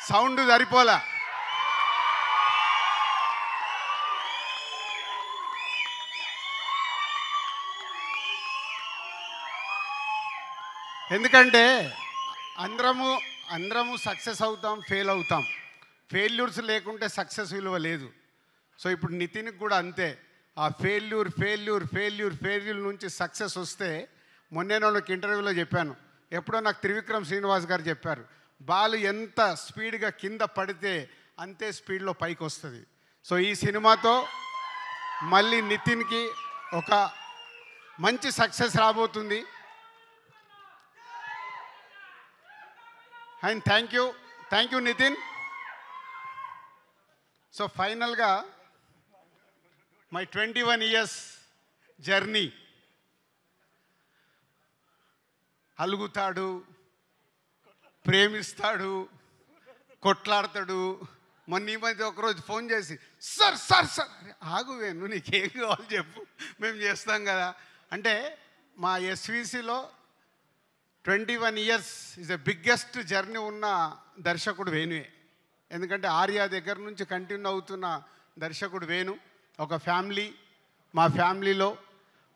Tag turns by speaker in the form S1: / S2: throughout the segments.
S1: Sound సరిపోలా. ఎందుకంటే అందరము సక్సెస్ అవుతాం, ఫెయిల్ అవుతాం. ఫెయిల్యూర్స్ లేకుంటే సక్సెస్ విలువ లేదు. సో ఇప్పుడు నితిన్కి కూడా అంతే. ఆ ఫెయిల్యూర్ నుంచి సక్సెస్ వస్తే మొన్నే నాకు ఇంటర్వ్యూలో చెప్పాను. ఎప్పుడో నాకు త్రివిక్రమ్ శ్రీనివాస్ గారు చెప్పారు, బాల్ ఎంత స్పీడ్గా కింద పడితే అంతే స్పీడ్లో పైకి వస్తుంది. సో ఈ సినిమాతో మళ్ళీ నితిన్కి ఒక మంచి సక్సెస్ రాబోతుంది. And thank you Nitin. So ఫైనల్గా మై 21 years జర్నీ. అలుగుతాడు, ప్రేమిస్తాడు, కొట్లాడతాడు. మొన్న ఈ మధ్య ఒకరోజు ఫోన్ చేసి సార్ ఆగువేను, నీకేం కావాలి చెప్పు, మేము చేస్తాం కదా అంటే. మా ఎస్విసిలో 21 years is the biggest journey ఉన్న దర్శకుడు వేణువే. ఎందుకంటే ఆర్య దగ్గర నుంచి కంటిన్యూ అవుతున్న దర్శకుడు వేణు. ఒక ఫ్యామిలీ, మా ఫ్యామిలీలో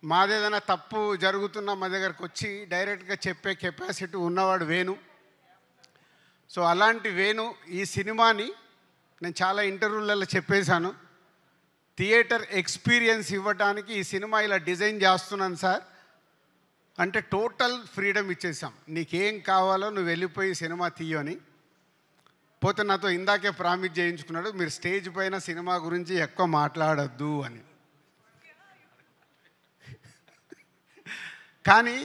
S1: మాదేదైనా తప్పు జరుగుతున్నా మా దగ్గరకు వచ్చి డైరెక్ట్గా చెప్పే కెపాసిటీ ఉన్నవాడు వేణు. సో అలాంటి వేణు ఈ సినిమాని నేను చాలా ఇంటర్వ్యూలలో చెప్పేశాను, థియేటర్ ఎక్స్పీరియన్స్ ఇవ్వడానికి ఈ సినిమా ఇలా డిజైన్ చేస్తున్నాను సార్ అంటే టోటల్ ఫ్రీడమ్ ఇచ్చేసాం. నీకేం కావాలో నువ్వు వెళ్ళిపోయి సినిమా తీయని. పోతే నాతో ఇందాకే ప్రామిస్ చేయించుకున్నాడు, మీరు స్టేజ్ పైన సినిమా గురించి ఎక్కువ మాట్లాడద్దు అని. కానీ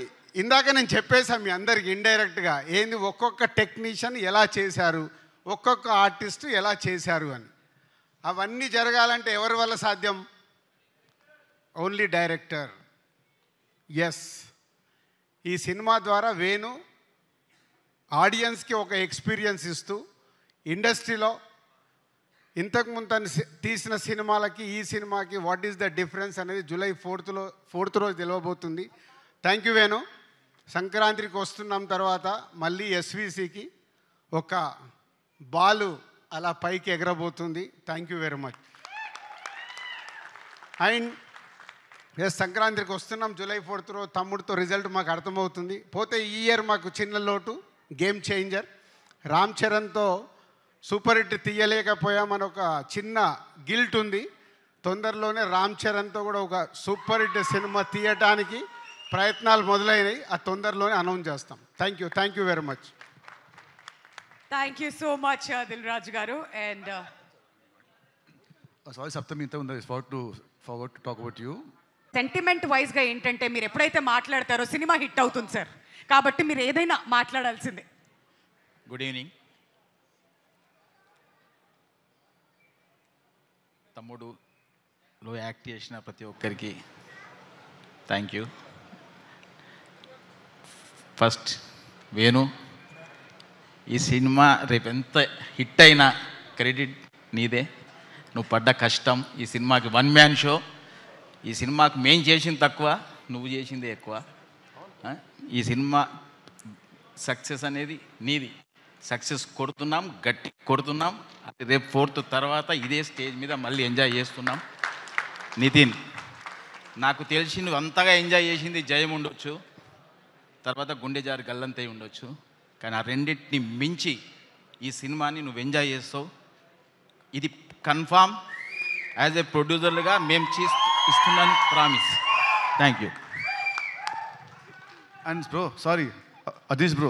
S1: ఇందాక నేను చెప్పేశాను మీ అందరికి ఇండైరెక్ట్గా, ఏంది ఒక్కొక్క టెక్నీషియన్ ఎలా చేశారు, ఒక్కొక్క ఆర్టిస్టు ఎలా చేశారు అని. అవన్నీ జరగాలంటే ఎవరి వల్ల సాధ్యం? Only director. ఎస్, ఈ సినిమా ద్వారా వేణు ఆడియన్స్కి ఒక ఎక్స్పీరియన్స్ ఇస్తూ ఇండస్ట్రీలో ఇంతకుముందు తను తీసిన సినిమాలకి ఈ సినిమాకి వాట్ ఈస్ ద డిఫరెన్స్ అనేది July 4th రోజు తెలియబోతుంది. Thank you Venu. సంక్రాంతికి వస్తున్నాం తర్వాత మళ్ళీ ఎస్విసికి ఒక బాలు అలా పైకి ఎగరబోతుంది. Thank you very much. And సంక్రాంతికి వస్తున్నాం July 4th రోజు. తమ్ముడితో రిజల్ట్ మాకు అర్థమవుతుంది. పోతే ఈ ఇయర్ మాకు చిన్న లోటు, గేమ్ చేంజర్. రామ్ చరణ్తో సూపర్ హిట్ తీయలేకపోయామని ఒక చిన్న గిల్ట్ ఉంది. తొందరలోనే రామ్ చరణ్తో కూడా ఒక సూపర్ హిట్ సినిమా తీయటానికి ప్రయత్నాలు మొదలైనవి. ఆ తొందరలోనే అనౌన్స్ చేస్తాం. Thank you very much.
S2: Thank you so much Dil Raju garu. And
S3: sorry Saptami, ఇంత forgot to talk about you.
S2: Sentiment వైజ్గా ఏంటంటే మీరు ఎప్పుడైతే మాట్లాడతారో సినిమా హిట్ అవుతుంది సార్. కాబట్టి మీరు ఏదైనా మాట్లాడాల్సిందే.
S4: Good evening. తమ్ముడులో యాక్ట్ చేసిన ప్రతి ఒక్కరికి థ్యాంక్ యూ. ఫస్ట్ వేణు, ఈ సినిమా రేపు ఎంత హిట్ అయినా క్రెడిట్ నీదే. నువ్వు పడ్డ కష్టం, ఈ సినిమాకి వన్ మ్యాన్ షో. ఈ సినిమాకి మేం చేసింది తక్కువ, నువ్వు చేసిందే ఎక్కువ. ఈ సినిమా సక్సెస్ అనేది నీది. సక్సెస్ కొడుతున్నాం, గట్టి కొడుతున్నాం. అది రేపు 4th తర్వాత ఇదే స్టేజ్ మీద మళ్ళీ ఎంజాయ్ చేస్తున్నాం. నితిన్, నాకు తెలిసి నువ్వు అంతగా ఎంజాయ్ చేసింది జయం ఉండొచ్చు, తర్వాత గుండె జారి గల్లంతై ఉండొచ్చు. కానీ ఆ రెండింటిని మించి ఈ సినిమాని నువ్వు ఎంజాయ్ చేస్తావు. ఇది కన్ఫామ్. యాజ్ ఏ ప్రొడ్యూసర్లుగా మేము ఇస్తున్నాను promise. Thank you.
S3: And bro, sorry Adeesh bro,